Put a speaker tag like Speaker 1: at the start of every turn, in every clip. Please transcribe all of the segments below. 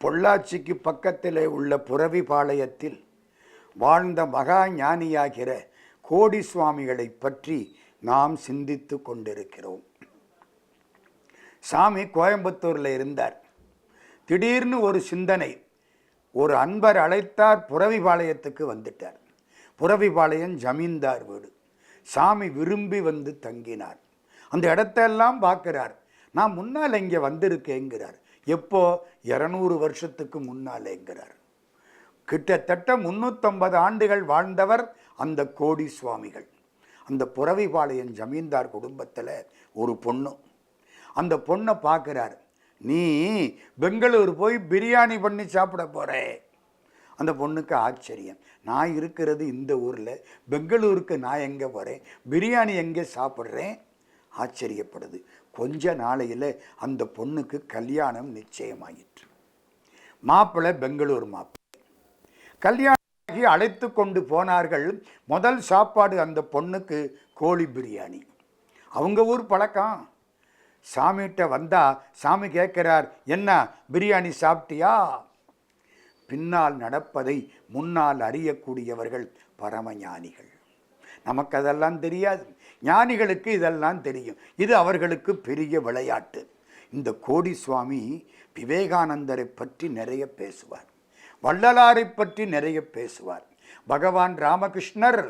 Speaker 1: பொள்ளாச்சிக்கு பக்கத்திலே உள்ள புரவிபாளையத்தில் வாழ்ந்த மகா ஞானியாகிற கோடி சுவாமிகளை பற்றி நாம் சிந்தித்து கொண்டிருக்கிறோம். சாமி கோயம்புத்தூரில் இருந்தார். திடீர்னு ஒரு சிந்தனை, ஒரு அன்பர் அழைத்தார், புரவிபாளையத்துக்கு வந்துட்டார். புரவிபாளையம் ஜமீன்தார் வீடு. சாமி விரும்பி வந்து தங்கினார். அந்த இடத்தெல்லாம் பார்க்கிறார். நான் முன்னால் இங்கே வந்திருக்கேங்கிறார். எப்போ? 200 வருஷத்துக்கு முன்னாலேங்கிறார். கிட்டத்தட்ட 350 ஆண்டுகள் வாழ்ந்தவர் அந்த கோடி சுவாமிகள். அந்த புரவிபாளையம் ஜமீன்தார் குடும்பத்தில் ஒரு பொண்ணு. அந்த பொண்ணை பார்க்குறார். நீ பெங்களூர் போய் பிரியாணி பண்ணி சாப்பிட போகிறே. அந்த பொண்ணுக்கு ஆச்சரியம். நான் இருக்கிறது இந்த ஊரில், பெங்களூருக்கு நான் எங்கே போகிறேன், பிரியாணி எங்கே சாப்பிட்றேன்? ஆச்சரியப்படுது. கொஞ்ச நாளையில் அந்த பொண்ணுக்கு கல்யாணம் நிச்சயமாயிற்று. மாப்பிள்ளை பெங்களூர் மாப்பிள்ளை. கல்யாணமாகி அழைத்து கொண்டு போனார்கள். முதல் சாப்பாடு அந்த பொண்ணுக்கு கோழி பிரியாணி. அவங்க ஊர் பழக்கம். சாமிகிட்ட வந்தா சாமி கேட்கிறார், என்ன பிரியாணி சாப்பிட்டியா? பின்னால் நடப்பதை முன்னால் அறியக்கூடியவர்கள் பரமஞானிகள். நமக்கு அதெல்லாம் தெரியாது, ஞானிகளுக்கு இதெல்லாம் தெரியும். இது அவர்களுக்கு பெரிய விளையாட்டு. இந்த கோடி சுவாமி விவேகானந்தரை பற்றி நிறைய பேசுவார், வள்ளலாரை பற்றி நிறைய பேசுவார். பகவான் ராமகிருஷ்ணர்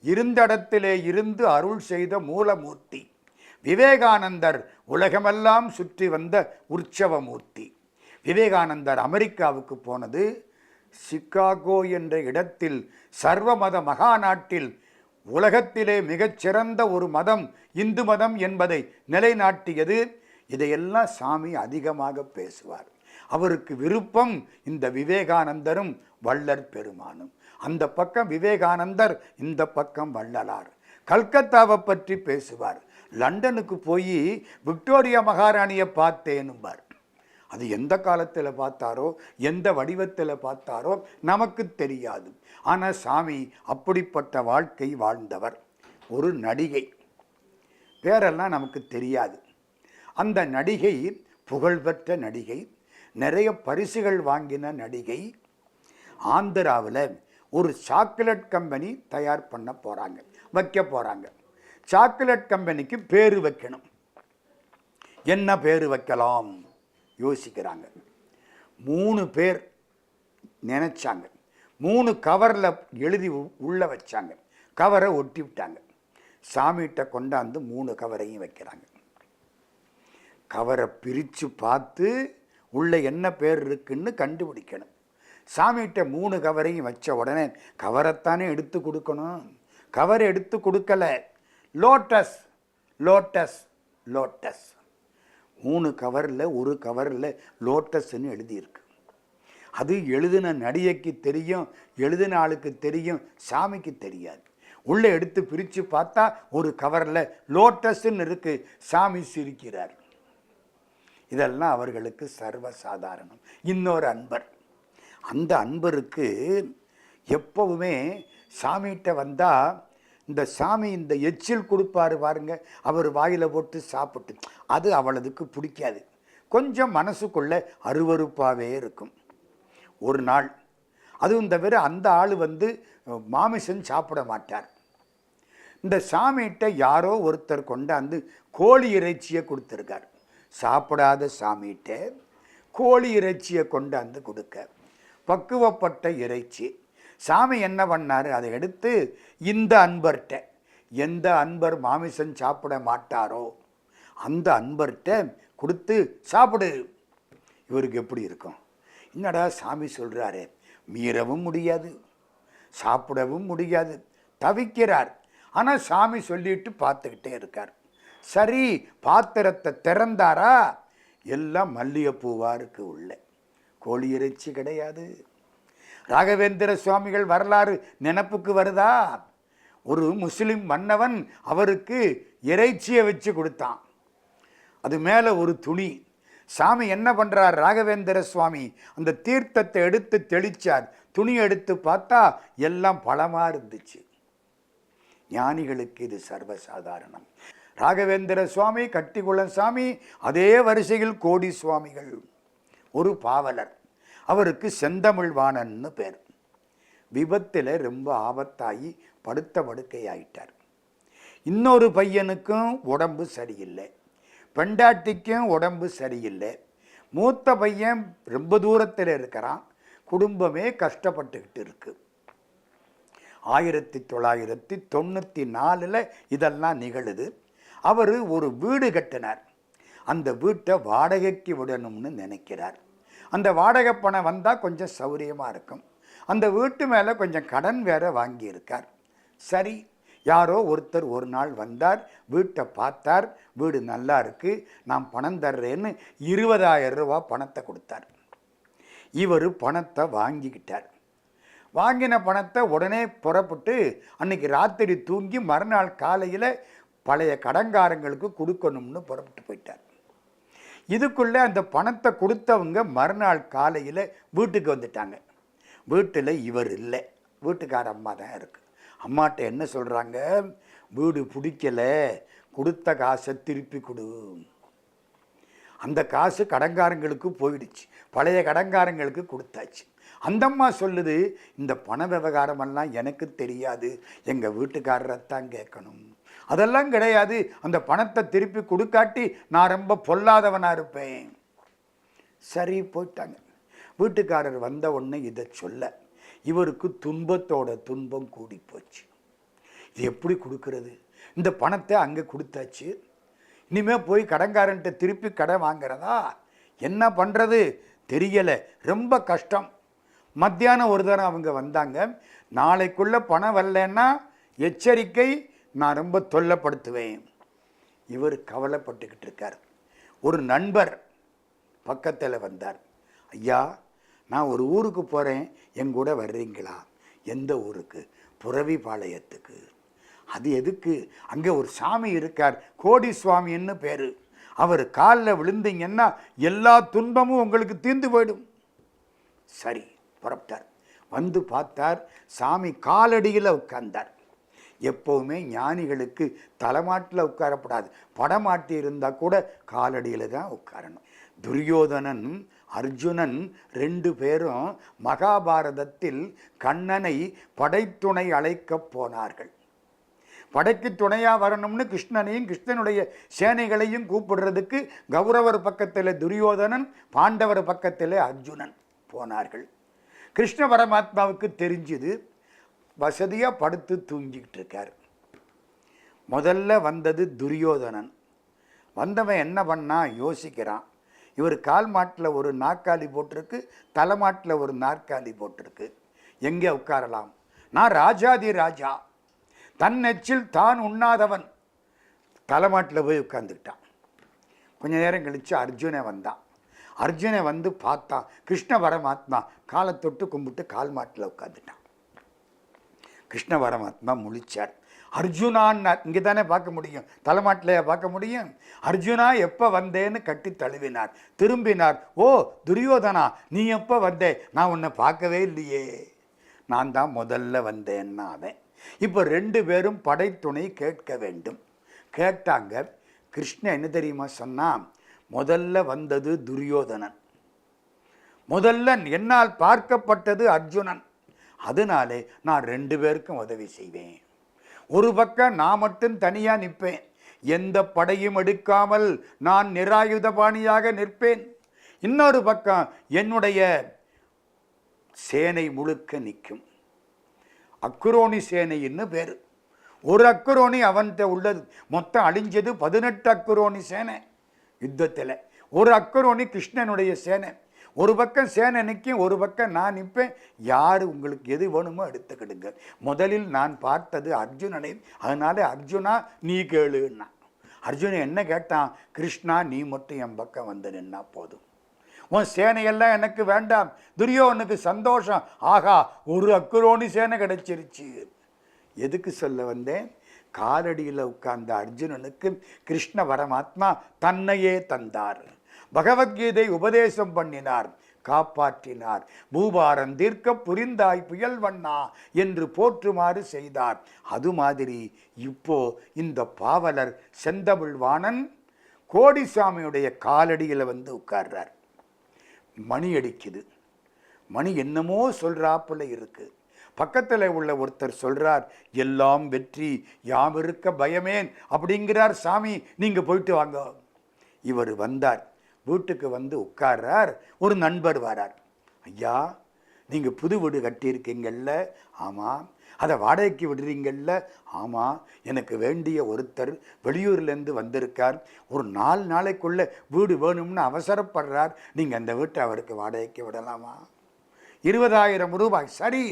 Speaker 1: இருந்த இடத்திலே இருந்து அருள் செய்த மூலமூர்த்தி. விவேகானந்தர் உலகமெல்லாம் சுற்றி வந்த உற்சவமூர்த்தி. விவேகானந்தர் அமெரிக்காவுக்கு போனது சிகாகோ என்ற இடத்தில் சர்வமத மகாநாட்டில் உலகத்திலே மிகச்சிறந்த ஒரு மதம் இந்து மதம் என்பதை நிலைநாட்டியது. இதையெல்லாம் சாமி அதிகமாக பேசுவார். அவருக்கு விருப்பம் இந்த விவேகானந்தரும் வள்ளற் பெருமானும். அந்த பக்கம் விவேகானந்தர், இந்த பக்கம் வள்ளலார். கல்கத்தாவை பற்றி பேசுவார். லண்டனுக்கு போய் விக்டோரியா மகாராணியை பார்த்தேனும்பார். அது எந்த காலத்தில் பார்த்தாரோ, எந்த வடிவத்தில் பார்த்தாரோ நமக்கு தெரியாது. ஆனால் சாமி அப்படிப்பட்ட வாழ்க்கை வாழ்ந்தவர். ஒரு நடிகை, பேரெல்லாம் நமக்கு தெரியாது. அந்த நடிகை புகழ்பெற்ற நடிகை, நிறைய பரிசுகள் வாங்கின நடிகை. ஆந்திராவில் ஒரு சாக்லேட் கம்பெனி தயார் பண்ண போகிறாங்க, வைக்க போகிறாங்க. சாக்லேட் கம்பெனிக்கு பேர் வைக்கணும். என்ன பேர் வைக்கலாம் யோசிக்கிறாங்க. 3 பேர் நினைச்சாங்க. 3 கவரில் எழுதி உள்ள வச்சாங்க. கவரை ஒட்டி விட்டாங்க. சாமிகிட்ட கொண்டாந்து 3 கவரையும் வைக்கிறாங்க. கவரை பிரித்து பார்த்து உள்ள என்ன பேர் இருக்குன்னு கண்டுபிடிக்கணும். சாமிகிட்ட 3 கவரையும் வச்ச உடனே கவரைத்தானே எடுத்து கொடுக்கணும். கவரை எடுத்து கொடுக்கல. Lotus lotus lotus. 3 கவரில் ஒரு கவரில் லோட்டஸ்ன்னு எழுதியிருக்கு. அது எழுதின நடிகைக்கு தெரியும், எழுதின ஆளுக்கு தெரியும், சாமிக்கு தெரியாது. உள்ளே எடுத்து பிரித்து பார்த்தா ஒரு கவரில் லோட்டஸ்ன்னு இருக்கு. சாமி சிரிக்கிறார். இதெல்லாம் அவர்களுக்கு சர்வசாதாரணம். இன்னொரு அன்பர், அந்த அன்பருக்கு எப்பவுமே சாமிகிட்ட வந்தால் இந்த சாமி இந்த எச்சில் கொடுப்பாரு பாருங்க, அவர் வாயில் போட்டு சாப்பிட்டு, அது அவளுக்கு பிடிக்காது. கொஞ்சம் மனசுக்குள்ள அருவருப்பாகவே இருக்கும். ஒரு நாள் அதுவும் தவிர அந்த ஆள் மாமிசம் சாப்பிட மாட்டார். இந்த சாமிகிட்ட யாரோ ஒருத்தர் கொண்டாந்து கோழி இறைச்சியை கொடுத்துருக்கார். சாப்பிடாத சாமிகிட்ட கோழி இறைச்சியை கொண்டாந்து கொடுக்க, பக்குவப்பட்ட இறைச்சி. சாமி என்ன பண்ணார்? அதை எடுத்து இந்த அன்பர்கிட்ட, எந்த அன்பர் மாமிசம் சாப்பிட மாட்டாரோ அந்த அன்பர்கிட்ட கொடுத்து, சாப்பிடு. இவருக்கு எப்படி இருக்கும்? என்னடா சாமி சொல்கிறாரே, மீறவும் முடியாது, சாப்பிடவும் முடியாது, தவிக்கிறார். ஆனால் சாமி சொல்லிட்டு பார்த்துக்கிட்டே இருக்கார். சரி, பாத்திரத்தை திறந்தாரா, எல்லாம் மல்லிகைப்பூவா இருக்கு. உள்ள கோழி இறைச்சி கிடையாது. ராகவேந்திர சுவாமிகள் வரலாறு நினப்புக்கு வருதா? ஒரு முஸ்லிம் மன்னவன் அவருக்கு இறைச்சியை வச்சு கொடுத்தான். அது மேலே ஒரு துணி. சாமி என்ன பண்ணுறார்? ராகவேந்திர சுவாமி அந்த தீர்த்தத்தை எடுத்து தெளிச்சார். துணி எடுத்து பார்த்தா எல்லாம் பழமாக இருந்துச்சு. ஞானிகளுக்கு இது சர்வசாதாரணம். ராகவேந்திர சுவாமி, கட்டிக்குளம் சாமி, அதே வரிசையில் கோடி சுவாமிகள். ஒரு பாவலர். அவருக்கு செந்தமிழ்வாணன்னு பேர். விபத்தில் ரொம்ப ஆபத்தாகி படுத்த படுக்கையாயிட்டார். இன்னொரு பையனுக்கும் உடம்பு சரியில்லை, பெண்டாட்டிக்கும் உடம்பு சரியில்லை. மூத்த பையன் ரொம்ப தூரத்தில் இருக்கிறான், குடும்பமே கஷ்டப்பட்டுக்கிட்டு இருக்கு. 1994 இதெல்லாம் நிகழுது. அவர் ஒரு வீடு கட்டினார். அந்த வீட்டை வாடகைக்கு விடணும்னு நினைக்கிறார். அந்த வாடகை பணம் வந்தால் கொஞ்சம் சௌரியமாக இருக்கும். அந்த வீட்டு மேலே கொஞ்சம் கடன் வேற வாங்கியிருக்கார். சரி, யாரோ ஒருத்தர் ஒரு நாள் வந்தார், வீட்டை பார்த்தார், வீடு நல்லா இருக்கு, நான் பணம் தர்றேன்னு 20,000 ரூபா பணத்தை கொடுத்தார். இவர் பணத்தை வாங்கிக்கிட்டார். வாங்கின பணத்தை உடனே புறப்பட்டு அன்னைக்கு ராத்திரி தூங்கி மறுநாள் காலையில் பழைய கடன்காரங்களுக்கு கொடுக்கணும்னு புறப்பட்டு போயிட்டார். இதுக்குள்ளே அந்த பணத்தை கொடுத்தவங்க மறுநாள் காலையில் வீட்டுக்கு வந்துட்டாங்க. வீட்டில் இவர் இல்லை, வீட்டுக்கார அம்மா தான் இருக்கு. அம்மாட்ட என்ன சொல்கிறாங்க, வீடு பிடிக்கலை, கொடுத்த காசை திருப்பி கொடு. அந்த காசு கடன்காரங்களுக்கு போயிடுச்சு, பழைய கடன்காரங்களுக்கு கொடுத்தாச்சு. அந்த அம்மா சொல்லுது, இந்த பண விவகாரமெல்லாம் எனக்கு தெரியாது, எங்கள் வீட்டுக்காரரைத்தான் கேட்கணும். அதெல்லாம் கிடையாது, அந்த பணத்தை திருப்பி கொடுக்காட்டி நான் ரொம்ப பொல்லாதவனாக இருப்பேன். சரி, போயிட்டாங்க. வீட்டுக்காரர் வந்த உடனே இதை சொல்ல இவருக்கு துன்பத்தோட துன்பம் கூடி போச்சு. இது எப்படி கொடுக்கறது? இந்த பணத்தை அங்கே கொடுத்தாச்சு, இனிமேல் போய் கடன்காரன்ட்ட திருப்பி கடன் வாங்கிறதா? என்ன பண்ணுறது தெரியலை, ரொம்ப கஷ்டம். மத்தியானம் ஒரு தரம் அவங்க வந்தாங்க. நாளைக்குள்ளே பணம் வரலன்னா எச்சரிக்கை, நான் ரொம்ப தொல்லைப்படுத்துவேன். இவர் கவலைப்பட்டுக்கிட்டு இருக்கார். ஒரு நண்பர் பக்கத்தில் வந்தார். ஐயா, நான் ஒரு ஊருக்கு போகிறேன், எங்கூட வர்றீங்களா? எந்த ஊருக்கு? புரவிபாளையத்துக்கு. அது எதுக்கு? அங்கே ஒரு சாமி இருக்கார், கோடி சுவாமின்னு பேர். அவர் காலில் விழுந்தீங்கன்னா எல்லா துன்பமும் உங்களுக்கு தீர்ந்து போயிடும். சரி, புறப்பட்டார். வந்து பார்த்தார், சாமி காலடியில் உட்கார்ந்தார். எப்போவுமே ஞானிகளுக்கு தலைமாட்டில் உட்காரப்படாது, படமாட்டி இருந்தால் கூட காலடியில் தான் உட்காரணும். துரியோதனன் அர்ஜுனன் 2 பேரும் மகாபாரதத்தில் கண்ணனை படைத்துணை அழைக்கப் போனார்கள். படைக்கு துணையாக வரணும்னு கிருஷ்ணனையும் கிருஷ்ணனுடைய சேனைகளையும் கூப்பிடுறதுக்கு கௌரவர் பக்கத்தில் துரியோதனன், பாண்டவர் பக்கத்தில் அர்ஜுனன் போனார்கள். கிருஷ்ண பரமாத்மாவுக்கு தெரிஞ்சுது, வசதியாக படுத்து தூங்கிக்கிட்டு இருக்கார். முதல்ல வந்தது துரியோதனன். வந்தவன் என்ன பண்ணா யோசிக்கிறான். இவர் கால் மாட்டில் ஒரு நாற்காலி போட்டிருக்கு, தலைமாட்டில் ஒரு நாற்காலி போட்டிருக்கு, எங்கே உட்காரலாம்? நான் ராஜாதி ராஜா, தன் நெச்சில் தான் உண்ணாதவன். தலைமாட்டில் போய் உட்கார்ந்துக்கிட்டான். கொஞ்ச நேரம் கழித்து அர்ஜுனன் வந்தான். அர்ஜுனன் வந்து பார்த்தான், கிருஷ்ண பரமாத்மா காலை தொட்டு கும்பிட்டு கால் மாட்டில் உட்காந்துட்டான். கிருஷ்ண பரமாத்மா முழிச்சார். அர்ஜுனான்னு இங்கே தானே பார்க்க முடியும், தலைமாட்டிலையா பார்க்க முடியும்? அர்ஜுனா எப்போ வந்தேன்னு கட்டி தழுவினார். திரும்பினார். ஓ துரியோதனா, நீ எப்போ வந்தே? நான் உன்னை பார்க்கவே இல்லையே. நான் தான் முதல்ல வந்தேன்னா அவன். இப்போ 2 பேரும் படைத்துணை கேட்க வேண்டும். கேட்டாங்க. கிருஷ்ணன் என்ன தெரியுமா சொன்னான்? முதல்ல வந்தது துரியோதனன், முதல்ல என்னால் பார்க்கப்பட்டது அர்ஜுனன், அதனாலே நான் 2 பேருக்கும் உதவி செய்வேன். ஒரு பக்கம் நான் மட்டும் தனியாக நிற்பேன், எந்த படையும் எடுக்காமல் நான் நிராயுதபாணியாக நிற்பேன். இன்னொரு பக்கம் என்னுடைய சேனை முழுக்க நிற்கும். அக்குரோனி சேனைன்னு பேர். ஒரு அக்குரோனி அவன்கிட்ட உள்ளது, மொத்தம் அழிஞ்சது 18 அக்குரோனி சேனை யுத்தத்தில். ஒரு அக்குரோனி கிருஷ்ணனுடைய சேனை. ஒரு பக்கம் சேனை நிற்கும், ஒரு பக்கம் நான் நிற்பேன். யார் உங்களுக்கு எது வேணுமோ எடுத்துக்கிடுங்க. முதலில் நான் பார்த்தது அர்ஜுனனை, அதனால அர்ஜுனா நீ கேளுன்னா. அர்ஜுனன் என்ன கேட்டான்? கிருஷ்ணா நீ மட்டும் என் பக்கம் வந்து நின்னா போதும், உன் சேனையெல்லாம் எனக்கு வேண்டாம். துரியோதனுக்கு சந்தோஷம், ஆகா ஒரு அக்குரோனி சேனை கிடைச்சிருச்சு. எதுக்கு சொல்ல வந்தேன்? காலடியில் உட்கார்ந்த அர்ஜுனனுக்கு கிருஷ்ண பரமாத்மா தன்னையே தந்தார். பகவத்கீதை உபதேசம் பண்ணினார், காப்பாற்றினார். பூபாரம் தீர்க்க புரிந்தாய் புயல் வண்ணா என்று போற்றுமாறு செய்தார். அது மாதிரி இப்போ இந்த பாவலர் செந்தமிழ்வாணன் கோடிசாமியுடைய காலடியில் வந்து உட்கார்றார். மணி அடிக்குது. மணி என்னமோ சொல்றாப்புல இருக்கு. பக்கத்தில் உள்ள ஒருத்தர் சொல்றார், எல்லாம் வெற்றி யாம் இருக்க பயமேன் அப்படிங்கிறார் சாமி, நீங்க போயிட்டு வாங்க. இவர் வந்தார், வீட்டுக்கு வந்து உட்கார்றார். ஒரு நண்பர் வரார். ஐயா, நீங்க புது வீடு கட்டியிருக்கீங்கல்ல? ஆமாம். அதை வாடகைக்கு விடுறீங்கல்ல? ஆமாம். எனக்கு வேண்டிய ஒருத்தர் வெளியூர்லேருந்து வந்திருக்கார், ஒரு 4 நாளைக்குள்ள வீடு வேணும்னு அவசரப்படுறார், நீங்கள் அந்த வீட்டை அவருக்கு வாடகைக்கு விடலாமா? 20,000 ரூபாய். சரி,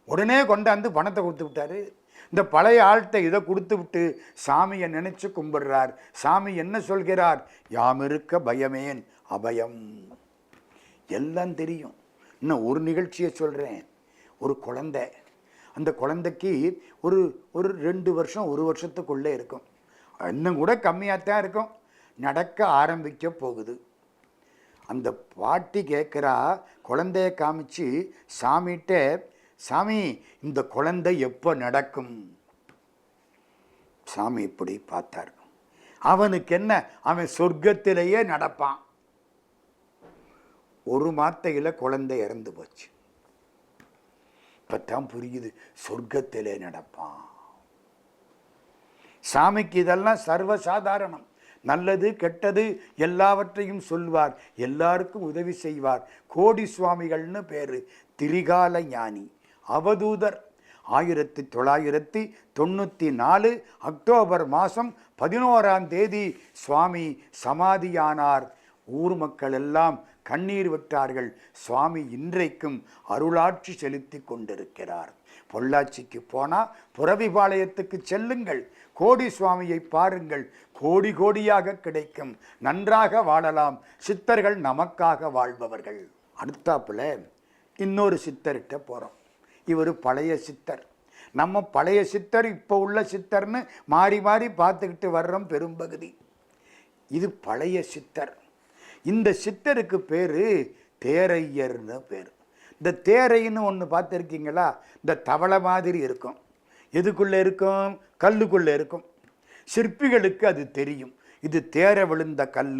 Speaker 1: உடனே கொண்டாந்து பணத்தை கொடுத்து விட்டாரு. இந்த பழைய ஆள்கிட்ட இதை கொடுத்து விட்டு சாமியை நினைச்சு கும்பிடுறார். சாமி என்ன சொல்கிறார்? யாம் இருக்க பயமேன் அபயம். எல்லாம் தெரியும். இன்னும் ஒரு நிகழ்ச்சியை சொல்கிறேன். ஒரு குழந்தை, அந்த குழந்தைக்கு ஒரு 2 வருஷம் 1 வருஷத்துக்குள்ளே இருக்கும், இன்னும் கூட கம்மியாகத்தான் இருக்கும். நடக்க ஆரம்பிக்க போகுது. அந்த பாட்டி கேட்குறா, குழந்தைய காமிச்சு சாமிகிட்ட, சாமி இந்த குழந்தை எப்போ நடக்கும்? சாமி இப்படி பார்த்தார். அவனுக்கு என்ன, அவன் சொர்க்கத்திலேயே நடப்பான். ஒரு மாத்தையில் குழந்தை இறந்து போச்சு. இப்பத்தான் புரியுது, சொர்க்கத்திலே நடப்பான். சாமிக்கு இதெல்லாம் சர்வசாதாரணம். நல்லது கெட்டது எல்லாவற்றையும் சொல்வார், எல்லாருக்கும் உதவி செய்வார். கோடி சுவாமிகள்னு பேரு. திரிகால ஞானி, அவதூதர். 1994 அக்டோபர் மாதம் 11ஆம் தேதி சுவாமி சமாதியானார். ஊர் மக்கள் எல்லாம் கண்ணீர் விட்டார்கள். சுவாமி இன்றைக்கும் அருளாட்சி செலுத்தி கொண்டிருக்கிறார். பொள்ளாச்சிக்கு போனால் புரவிபாளையத்துக்கு செல்லுங்கள், கோடி சுவாமியை பாருங்கள். கோடி கோடியாக கிடைக்கும். நன்றாக வாழலாம். சித்தர்கள் நமக்காக வாழ்பவர்கள். அடுத்தாப்புல இன்னொரு சித்தர்கிட்ட போகிறோம். இவர் பழைய சித்தர். நம்ம பழைய சித்தர் இப்போ உள்ள சித்தர்னு மாறி மாறி பார்த்துக்கிட்டு வர்றோம் பெரும்பகுதி. இது பழைய சித்தர். இந்த சித்தருக்கு பேர் தேரையர்னு பேர். இந்த தேரைன்னு ஒன்று பார்த்துருக்கீங்களா? இந்த தவளை மாதிரி இருக்கும். எதுக்குள்ளே இருக்கும்? கல்லுக்குள்ளே இருக்கும். சிற்பிகளுக்கு அது தெரியும். இது தேர விழுந்த கல்,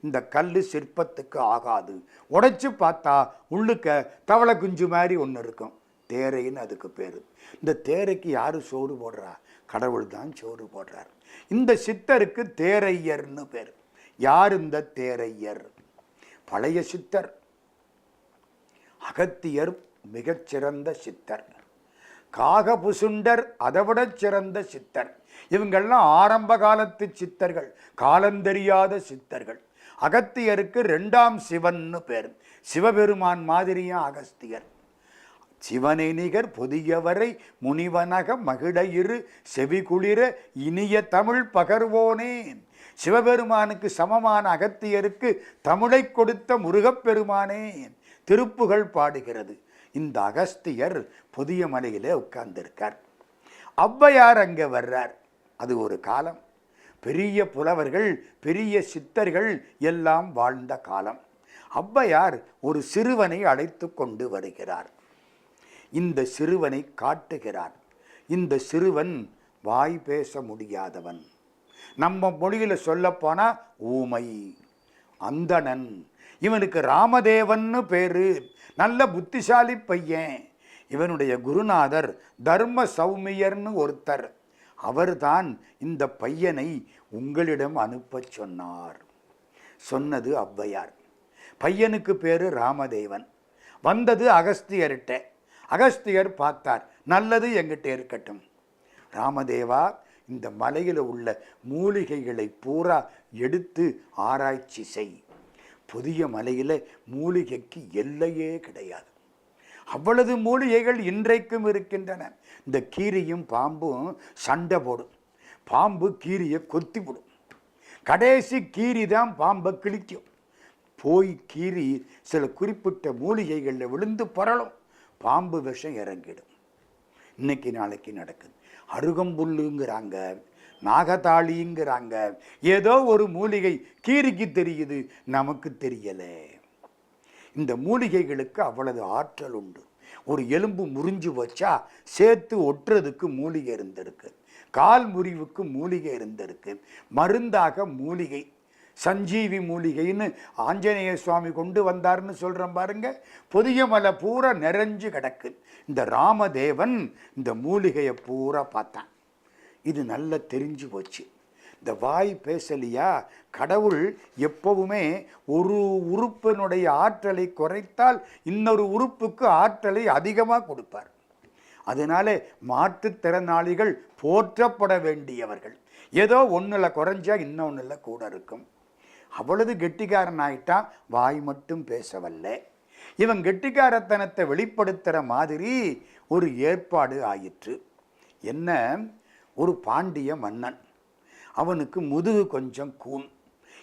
Speaker 1: இந்த கல் சிற்பத்துக்கு ஆகாது. உடைச்சு பார்த்தா உள்ளுக்க தவளை குஞ்சு மாதிரி ஒன்று இருக்கும். தேரைன்னு அதுக்கு பேர். இந்த தேரைக்கு யார் சோறு போடுறா? கடவுள் தான் சோறு போடுறார். இந்த சித்தருக்கு தேரையர்னு பேர். யார் இந்த தேரையர்? பழைய சித்தர். அகத்தியர் மிகச்சிறந்த சித்தர். காகபுசுண்டர் அதைவிட சிறந்த சித்தர். இவங்கெல்லாம் ஆரம்ப காலத்து சித்தர்கள், காலந்தெரியாத சித்தர்கள். அகத்தியருக்கு 2ஆம் சிவன்னு பேர். சிவபெருமான் மாதிரியும் அகஸ்தியர். சிவனை நிகர் புதியவரை முனிவனக மகிழ இரு செவிகுளிர இனிய தமிழ் பகர்வோனே. சிவபெருமானுக்கு சமமான அகத்தியருக்கு தமிழை கொடுத்த முருகப்பெருமானே. திருப்புகழ் பாடுகிறது. இந்த அகஸ்தியர் புதிய மலையிலே உட்கார்ந்திருக்கார். ஔவையார் அங்கே வர்றார். அது ஒரு காலம். பெரிய புலவர்கள், பெரிய சித்தர்கள் எல்லாம் வாழ்ந்த காலம். ஔவையார் ஒரு சிறுவனை அழைத்து கொண்டு வருகிறார். இந்த சிறுவனை காட்டுகிறார். இந்த சிறுவன் வாய் பேச முடியாதவன். நம்ம மொழியில் சொல்லப்போனா ஊமை, அந்தணன். இவனுக்கு ராமதேவன்னு பேரு. நல்ல புத்திசாலி பையன். இவனுடைய குருநாதர் தர்ம சௌமியர்னு ஒருத்தர். அவர்தான் இந்த பையனை உங்களிடம் அனுப்ப சொன்னார். சொன்னது ஔவையார். பையனுக்கு பேரு ராமதேவன். வந்தது அகஸ்தியர்கிட்ட. அகஸ்தியர் பார்த்தார், நல்லது எங்கிட்ட இருக்கட்டும். ராமதேவா, இந்த மலையில் உள்ள மூலிகைகளை பூரா எடுத்து ஆராய்ச்சி செய். புதிய மலையில் மூலிகைக்கு எல்லையே கிடையாது. அவ்வளவு மூலிகைகள் இன்றைக்கும் இருக்கின்றன. இந்த கீரியும் பாம்பும் சண்டை போடும். பாம்பு கீரியை கொத்தி விடும். கடைசி கீரி தான் பாம்பை கிழிக்கும். போய் கீரி சில குறிப்பிட்ட மூலிகைகளில் விழுந்து பரலும். பாம்பு விஷம் இறங்கிடும். இன்னைக்கு நாளைக்கு நடக்குது. அருகம்புல்லுங்கிறாங்க, நாகதாளிங்கிறாங்க. ஏதோ ஒரு மூலிகை கீரிக்கு தெரியுது, நமக்கு தெரியலை. இந்த மூலிகைகளுக்கு அவ்வளவு ஆற்றல் உண்டு. ஒரு எலும்பு முறிஞ்சு வச்சா சேர்த்து ஒட்டுறதுக்கு மூலிகை இருந்திருக்கு. கால் முறிவுக்கு மூலிகை இருந்திருக்கு. மருந்தாக மூலிகை. சஞ்சீவி மூலிகைன்னு ஆஞ்சநேய சுவாமி கொண்டு வந்தார்னு சொல்கிறோம் பாருங்க. பொதிய மலை பூரா நிறைஞ்சு கிடக்கு. இந்த ராமதேவன் இந்த மூலிகையை பூரா பார்த்தான். இது நல்லா தெரிஞ்சு போச்சு. இந்த வாய் பேசலியா, கடவுள் எப்பவுமே ஒரு உறுப்பினுடைய ஆற்றலை குறைத்தால் இன்னொரு உறுப்புக்கு ஆற்றலை அதிகமாக கொடுப்பார். அதனால மாற்றுத்திறனாளிகள் போற்றப்பட வேண்டியவர்கள். ஏதோ ஒன்றில் குறைஞ்சா இன்னொன்றில் கூட இருக்கும். அவ்வளவு கெட்டிக்காரன் ஆயிட்டான், வாய் மட்டும் பேசவல்ல. இவன் கெட்டிக்காரத்தனத்தை வெளிப்படுத்துகிற மாதிரி ஒரு ஏற்பாடு ஆயிற்று. என்ன, ஒரு பாண்டிய மன்னன், அவனுக்கு முதுகு கொஞ்சம் கூன்.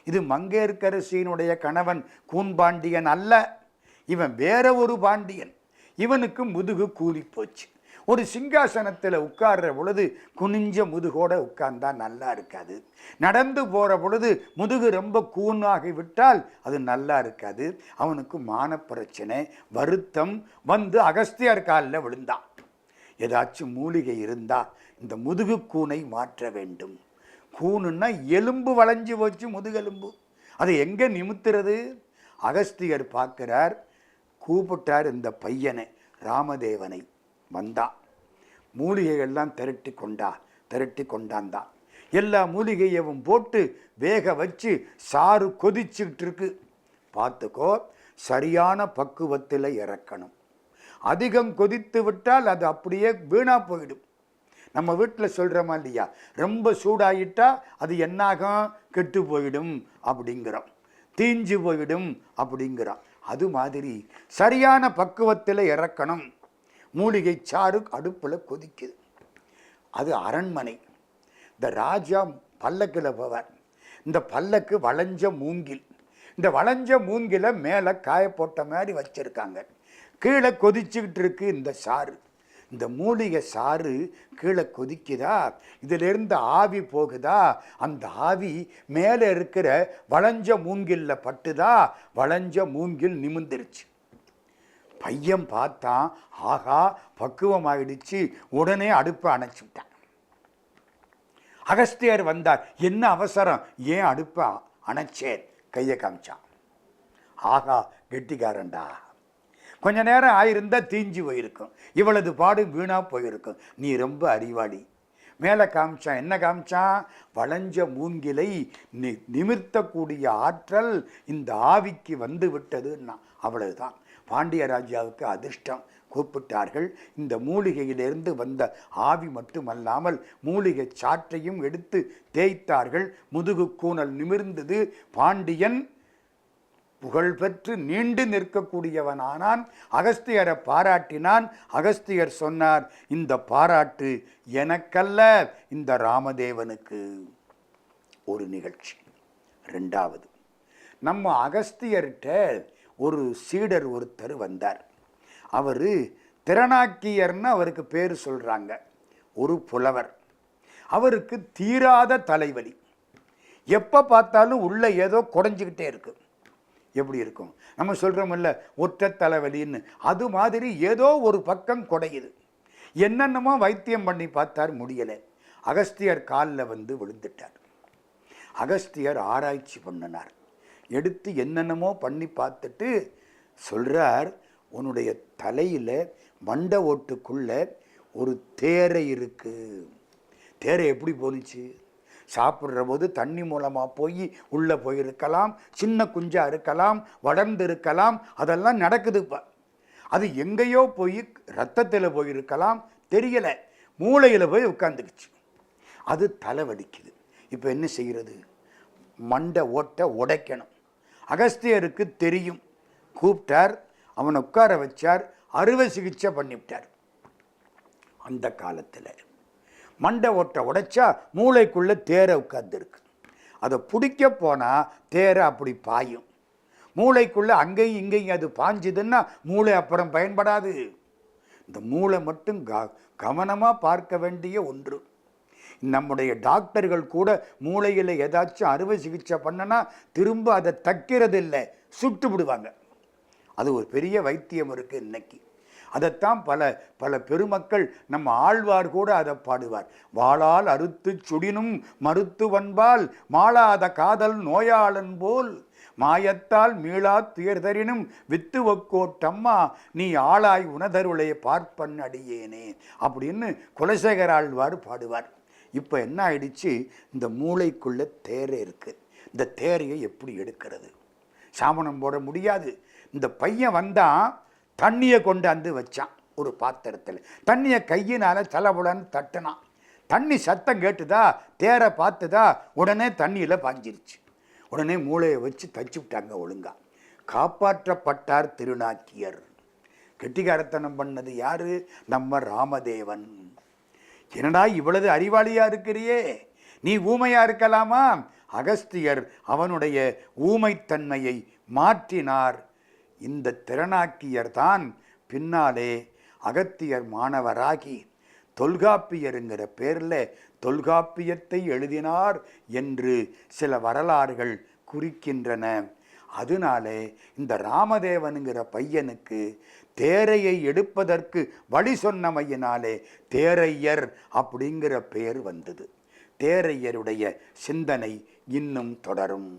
Speaker 1: இது மங்கையர்க்கரசியினுடைய கணவன் கூன் பாண்டியன் அல்ல, இவன் வேற ஒரு பாண்டியன். இவனுக்கு முதுகு கூலி போச்சு. ஒரு சிங்காசனத்தில் உட்கார்ற பொழுது குனிஞ்ச முதுகோட உட்கார்ந்தா நல்லா இருக்காது. நடந்து போகிற பொழுது முதுகு ரொம்ப கூனாகி விட்டால் அது நல்லா இருக்காது. அவனுக்கு மான பிரச்சனை, வருத்தம் வந்து அகஸ்தியர் காலில் விழுந்தான். ஏதாச்சும் மூலிகை இருந்தா இந்த முதுகு கூனை மாற்ற வேண்டும். கூனுன்னா எலும்பு வளைஞ்சு போச்சு, முதுகெலும்பு, அதை எங்கே நிமித்துறது? அகஸ்தியர் பார்க்கிறார், கூப்பிட்டார் இந்த பையனை, ராமதேவனை. வந்தான், மூலிகைகள்லாம் திரட்டி கொண்டாந்தான். எல்லா மூலிகையவும் போட்டு வேக வச்சு சாறு கொதிச்சுக்கிட்டு இருக்கு. பார்த்துக்கோ, சரியான பக்குவத்தில் இறக்கணும். அதிகம் கொதித்து விட்டால் அது அப்படியே வீணா போயிடும். நம்ம வீட்டில் சொல்கிறோமா இல்லையா, ரொம்ப சூடாயிட்டா அது என்னாகும், கெட்டு போயிடும் அப்படிங்கிறோம், தீஞ்சு போயிடும் அப்படிங்கிறோம். அது மாதிரி சரியான பக்குவத்தில் இறக்கணும். மூலிகை சாறு அடுப்பில் கொதிக்குது. அது அரண்மனை. இந்த ராஜா பல்லக்கில் போவார். இந்த பல்லக்கு வளைஞ்ச மூங்கில். இந்த வளைஞ்ச மூங்கில மேலே காய போட்ட மாதிரி வச்சிருக்காங்க. கீழே கொதிச்சுக்கிட்டு இருக்கு இந்த சாறு. இந்த மூலிகை சாறு கீழே கொதிக்குதா, இதிலிருந்து ஆவி போகுதா, அந்த ஆவி மேலே இருக்கிற வளைஞ்ச மூங்கில்ல பட்டுதா, வளைஞ்ச மூங்கில் நிமிர்ந்துருச்சு. பையன் பார்த்தான், ஆகா பக்குவம் ஆயிடுச்சு. உடனே அடுப்பை அணைச்சு விட்டான். அகஸ்தியர் வந்தார், என்ன அவசரம், ஏன் அடுப்பை அணைச்சேன், கையை காமிச்சான். ஆகா கெட்டிக்காரன்டா, கொஞ்ச நேரம் ஆயிருந்தா தீஞ்சு போயிருக்கும், இவ்வளவு பாடு வீணா போயிருக்கும், நீ ரொம்ப அறிவாளி. மேலே காமிச்சான், என்ன காமிச்சான், வளைஞ்ச மூங்கிலை நிமிர்த்தக்கூடிய ஆற்றல் இந்த ஆவிக்கு வந்து விட்டதுன்னா. அவ்வளவுதான். பாண்டிய ராஜாவுக்கு அதிர்ஷ்டம். கூப்பிட்டார்கள். இந்த மூலிகையிலிருந்து வந்த ஆவி மட்டுமல்லாமல் மூலிகை சாற்றையும் எடுத்து தேய்த்தார்கள். முதுகு கூனல் நிமிர்ந்தது. பாண்டியன் புகழ்பெற்று நீண்டு நிற்கக்கூடியவனானான். அகஸ்தியரை பாராட்டினான். அகஸ்தியர் சொன்னார், இந்த பாராட்டு எனக்கல்ல, இந்த ராமதேவனுக்கு. ஒரு நிகழ்ச்சி. ரெண்டாவது, நம்ம அகஸ்தியர்கிட்ட ஒரு சீடர் ஒருத்தர் வந்தார். அவர் திறனாக்கியர்னு அவருக்கு பேர் சொல்கிறாங்க. ஒரு புலவர். அவருக்கு தீராத தலைவலி. எப்போ பார்த்தாலும் உள்ள ஏதோ குறைஞ்சிக்கிட்டே இருக்கு. எப்படி இருக்கும், நம்ம சொல்கிறோமில்ல ஒற்றை தலைவலின்னு, அது மாதிரி ஏதோ ஒரு பக்கம் குறையுது. என்னென்னமோ வைத்தியம் பண்ணி பார்த்தார், முடியலை. அகஸ்தியர் காலில் வந்து விழுந்துட்டார். அகஸ்தியர் ஆராய்ச்சி பண்ணினார். எடுத்து என்னென்னமோ பண்ணி பார்த்துட்டு சொல்கிறார், உன்னுடைய தலையில் மண்டை ஓட்டுக்குள்ள ஒரு தேரை இருக்கு. தேரை எப்படி போணுச்சு, சாப்பிட்ற போது தண்ணி மூலமாக போய் உள்ளே போயிருக்கலாம், சின்ன குஞ்சா இருக்கலாம், வளர்ந்து இருக்கலாம், அதெல்லாம் நடக்குதுப்பா. அது எங்கேயோ போய் ரத்தத்தில் போயிருக்கலாம், தெரியலை, மூளையில் போய் உட்காந்துக்குச்சு. அது தலைவலிக்குது. இப்போ என்ன செய்கிறது, மண்டை ஓட்டை உடைக்கணும். அகஸ்தியருக்கு தெரியும். கூப்பிட்டார், அவனை உட்கார வச்சார், அறுவை சிகிச்சை பண்ணிவிட்டார். அந்த காலத்தில் மண்டை ஓட்டை உடைச்சா மூளைக்குள்ளே தேரை உட்கார்ந்துருக்கு. அதை பிடிக்க போனால் தேரை அப்படி பாயும். மூளைக்குள்ளே அங்கேயும் இங்கேயும் அது பாஞ்சுதுன்னா மூளை அப்புறம் பயன்படாது. இந்த மூளை மட்டும் கவனமாக பார்க்க வேண்டிய ஒன்று. நம்முடைய டாக்டர்கள் கூட மூளையில் ஏதாச்சும் அறுவை சிகிச்சை பண்ணனா திரும்ப அதை தைக்கிறது இல்லை, சுட்டு விடுவாங்க. அது ஒரு பெரிய வைத்தியம் இருக்குது இன்னைக்கு. அதைத்தான் பல பல பெருமக்கள் நம்ம ஆழ்வார் கூட அதை பாடுவார். வாளால் அறுத்து சுடினும் மருத்துவன்பால் மாளாத காதல் நோயாளன் போல் மாயத்தால் மீளா துயர்தரினும் வித்துவக்கோட்டம்மா நீ ஆளாய் உனதருளே பார்ப்பன் அடியேனே அப்படின்னு குலசேகர ஆழ்வார் பாடுவார். இப்போ என்ன ஆயிடுச்சு, இந்த மூளைக்குள்ள தேரை இருக்கு. இந்த தேரையை எப்படி எடுக்கிறது? சாமணம் போட முடியாது. இந்த பையன் வந்தான், தண்ணியை கொண்டாந்து வச்சான் ஒரு பாத்திரத்தில். தண்ணியை கையினால தலபுலன்னு தட்டினான். தண்ணி சத்தம் கேட்டுதா, தேரை பார்த்துதா, உடனே தண்ணியில் பாஞ்சிருச்சு. உடனே மூளையை வச்சு தச்சு விட்டாங்க ஒழுங்கா. காப்பாற்றப்பட்டார் திருநாக்கியர். கெட்டிக்காரத்தனம் பண்ணது யாரு? நம்ம ராமதேவன். என்னடா இவ்வளவு அறிவாளியா இருக்கிறியே, நீ ஊமையா இருக்கலாமா? அகஸ்தியர் அவனுடைய ஊமைத்தன்மையை மாற்றினார். இந்த திறனாக்கியர் தான் பின்னாலே அகத்தியர் மாணவராகி தொல்காப்பியருங்கிற பேரில் தொல்காப்பியத்தை எழுதினார் என்று சில வரலாறுகள் குறிக்கின்றன. அதனாலே இந்த ராமதேவனுங்கிற பையனுக்கு தேரையை எடுப்பதற்கு வழி சொன்னமையினாலே தேரையர் அப்படிங்கிற பெயர் வந்தது. தேரையருடைய சிந்தனை இன்னும் தொடரும்.